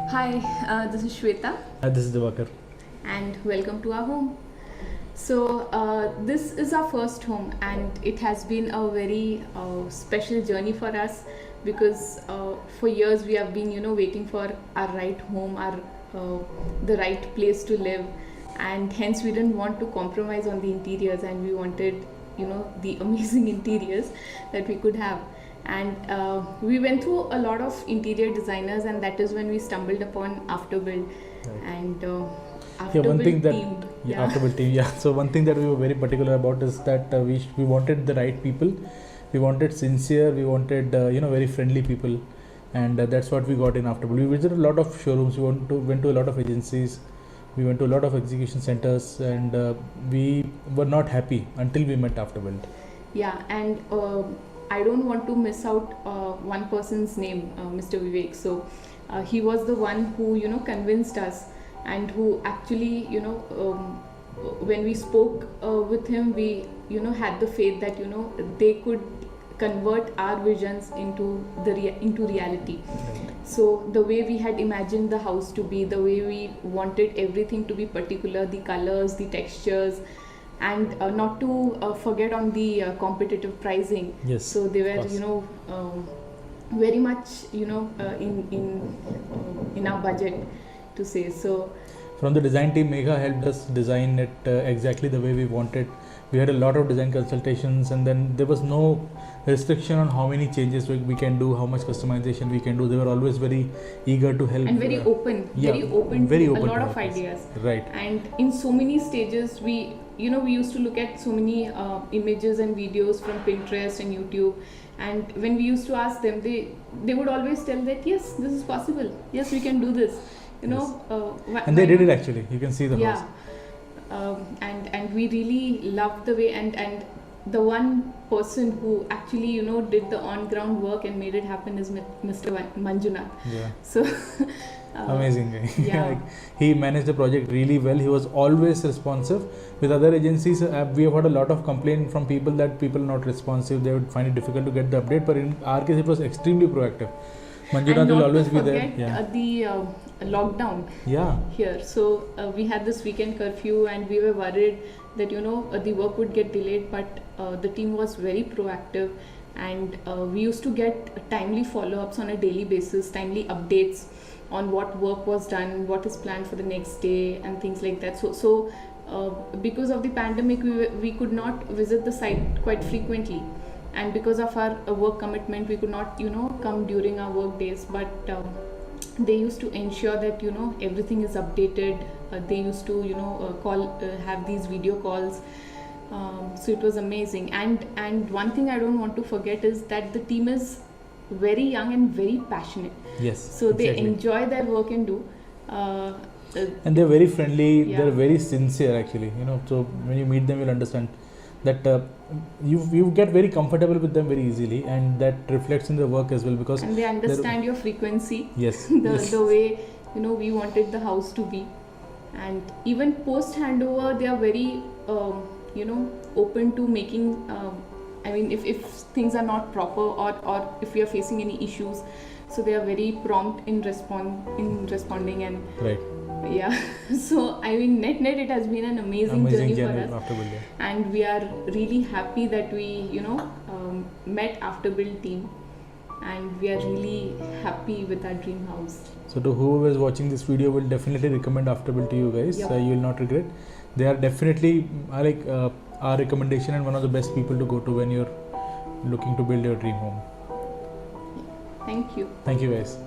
Hi, this is Sweta This is Diwakar. and welcome to our home. This is our first home, and it has been a very special journey for us because for years we have been, waiting for our right home, our the right place to live, and hence we didn't want to compromise on the interiors, and we wanted, the amazing interiors that we could have. And we went through a lot of interior designers, and that is when we stumbled upon Afterbuild. Right. And One thing Afterbuild that team. Afterbuild team. Yeah. So one thing that we were very particular about is that we wanted the right people. We wanted sincere. We wanted very friendly people, and that's what we got in Afterbuild. We visited a lot of showrooms. Went to a lot of agencies. We went to a lot of execution centers, and we were not happy until we met Afterbuild. Yeah, and I don't want to miss out one person's name, Mr. Vivek. So he was the one who convinced us, and who actually when we spoke with him, we had the faith that they could convert our visions into reality. So the way we had imagined the house to be, the way we wanted everything to be particular, the colors, the textures, and not to forget on the competitive pricing. Yes. So they were very much in our budget, to say so. From the design team, Megha helped us design it exactly the way we wanted. We had a lot of design consultations, and then there was no restriction on how many changes we can do, how much customization we can do. They were always very eager to help. And very open, very open to a lot of ideas. Right. And in so many stages, we used to look at so many images and videos from Pinterest and YouTube. And when we used to ask them, they would always tell that, yes, this is possible. Yes, we can do this. And they did it actually. You can see the house. And we really loved the way, and the one person who actually did the on ground work and made it happen is Mr. Manjunath. Yeah. So amazing guy. Yeah. He managed the project really well. He was always responsive. With other agencies, we have had a lot of complaint from people that people are not responsive. They would find it difficult to get the update. But in our case, it was extremely proactive. Manjunath will always be there. The lockdown here. So we had this weekend curfew, and we were worried that the work would get delayed. But the team was very proactive, and we used to get timely follow-ups on a daily basis, timely updates on what work was done, what is planned for the next day, and things like that. So because of the pandemic, we could not visit the site quite frequently. And because of our work commitment, we could not come during our work days, but they used to ensure that everything is updated. They used to have these video calls. So it was amazing. And one thing I don't want to forget is that the team is very young and very passionate. Yes. So they enjoy their work and do. And they're very friendly. Yeah. They're very sincere actually. So when you meet them, you'll understand that you get very comfortable with them very easily, and that reflects in the work as well, because and they understand your frequency. Yes. The way we wanted the house to be. And even post handover, they are very open to making if things are not proper, or if we are facing any issues, so they are very prompt in responding. And right. Yeah. So net it has been an amazing journey for us. And we are really happy that we met Afterbuild team, and we are really happy with our dream house. So to whoever is watching this video, will definitely recommend Afterbuild to you guys. Yep. You will not regret. They are definitely our recommendation, and one of the best people to go to when you're looking to build your dream home. Thank you. Thank you guys.